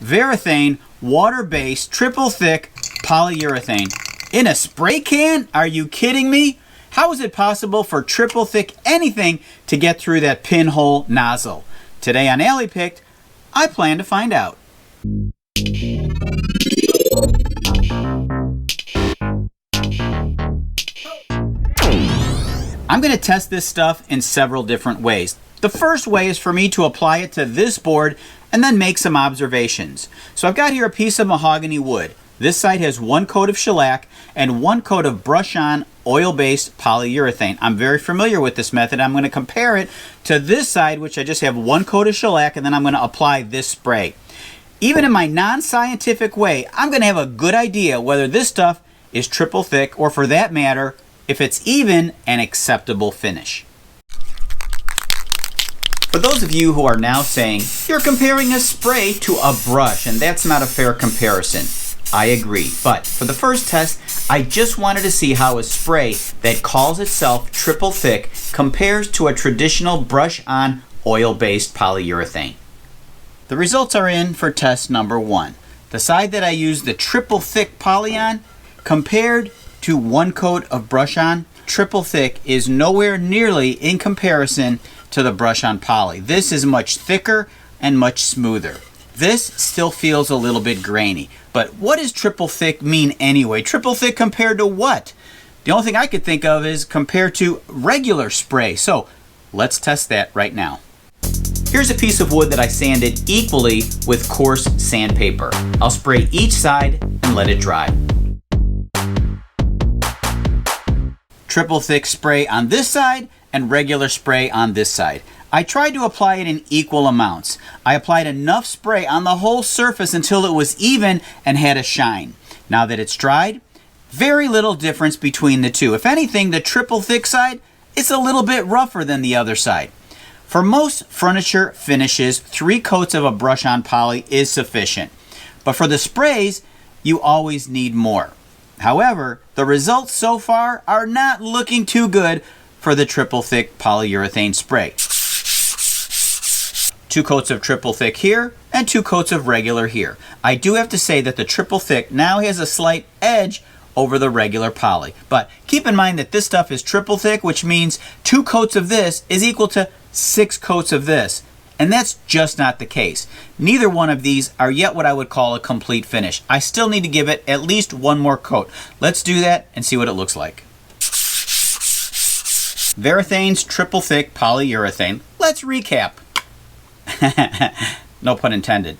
Varathane water-based triple thick polyurethane. In a spray can? Are you kidding me? How is it possible for triple thick anything to get through that pinhole nozzle? Today on Alley Picked, I plan to find out. I'm going to test this stuff in several different ways. The first way is for me to apply it to this board and then make some observations. So I've got here a piece of mahogany wood. This side has one coat of shellac and one coat of brush-on oil-based polyurethane. I'm very familiar with this method. I'm going to compare it to this side, which I just have one coat of shellac, and then I'm going to apply this spray. Even in my non-scientific way, I'm going to have a good idea whether this stuff is triple thick, or for that matter, if it's even an acceptable finish. For those of you who are now saying, you're comparing a spray to a brush, and that's not a fair comparison. I agree, but for the first test, I just wanted to see how a spray that calls itself triple thick compares to a traditional brush-on oil-based polyurethane. The results are in for test number 1. The side that I used the triple thick poly on compared to one coat of brush-on, triple thick is nowhere nearly in comparison to the brush-on poly. This is much thicker and much smoother. This still feels a little bit grainy. But what does triple thick mean anyway? Triple thick compared to what? The only thing I could think of is compared to regular spray. So let's test that right now. Here's a piece of wood that I sanded equally with coarse sandpaper. I'll spray each side and let it dry. Triple thick spray on this side and regular spray on this side. I tried to apply it in equal amounts. I applied enough spray on the whole surface until it was even and had a shine. Now that it's dried, very little difference between the two. If anything, the triple thick side is a little bit rougher than the other side. For most furniture finishes, 3 coats of a brush-on poly is sufficient. But for the sprays, you always need more. However, the results so far are not looking too good for the triple thick polyurethane spray. 2 coats of triple thick here and 2 coats of regular here. I do have to say that the triple thick now has a slight edge over the regular poly. But keep in mind that this stuff is triple thick, which means 2 coats of this is equal to 6 coats of this. And that's just not the case. Neither one of these are yet what I would call a complete finish. I still need to give it at least one more coat. Let's do that and see what it looks like. Varathane's triple thick polyurethane. Let's recap. No pun intended.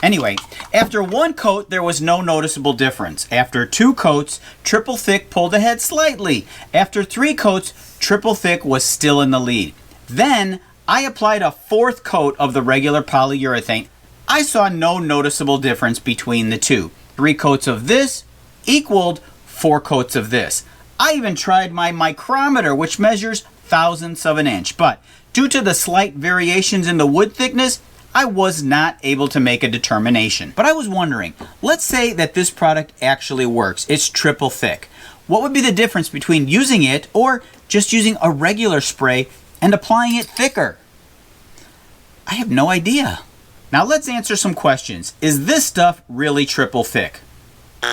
Anyway, after 1 coat, there was no noticeable difference. After 2 coats, triple thick pulled ahead slightly. After 3 coats, triple thick was still in the lead. Then I applied a 4th coat of the regular polyurethane. I saw no noticeable difference between the two. 3 coats of this equaled 4 coats of this. I even tried my micrometer, which measures thousandths of an inch, but due to the slight variations in the wood thickness, I was not able to make a determination. But I was wondering, let's say that this product actually works. It's triple thick. What would be the difference between using it or just using a regular spray and applying it thicker? I have no idea. Now let's answer some questions. Is this stuff really triple thick?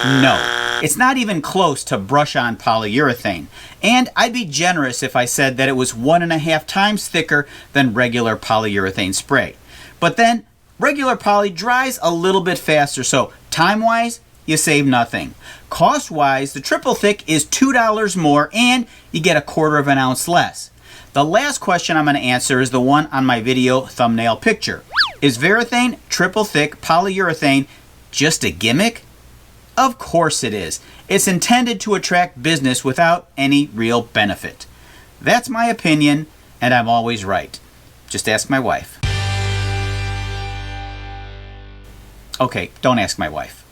No, it's not even close to brush-on polyurethane. And I'd be generous if I said that it was 1.5 times thicker than regular polyurethane spray. But then, regular poly dries a little bit faster, so time-wise, you save nothing. Cost-wise, the triple thick is $2 more and you get 1/4 of an ounce less. The last question I'm going to answer is the one on my video thumbnail picture. Is Varathane triple thick polyurethane just a gimmick? Of course it is. It's intended to attract business without any real benefit. That's my opinion, and I'm always right. Just ask my wife. Okay, don't ask my wife.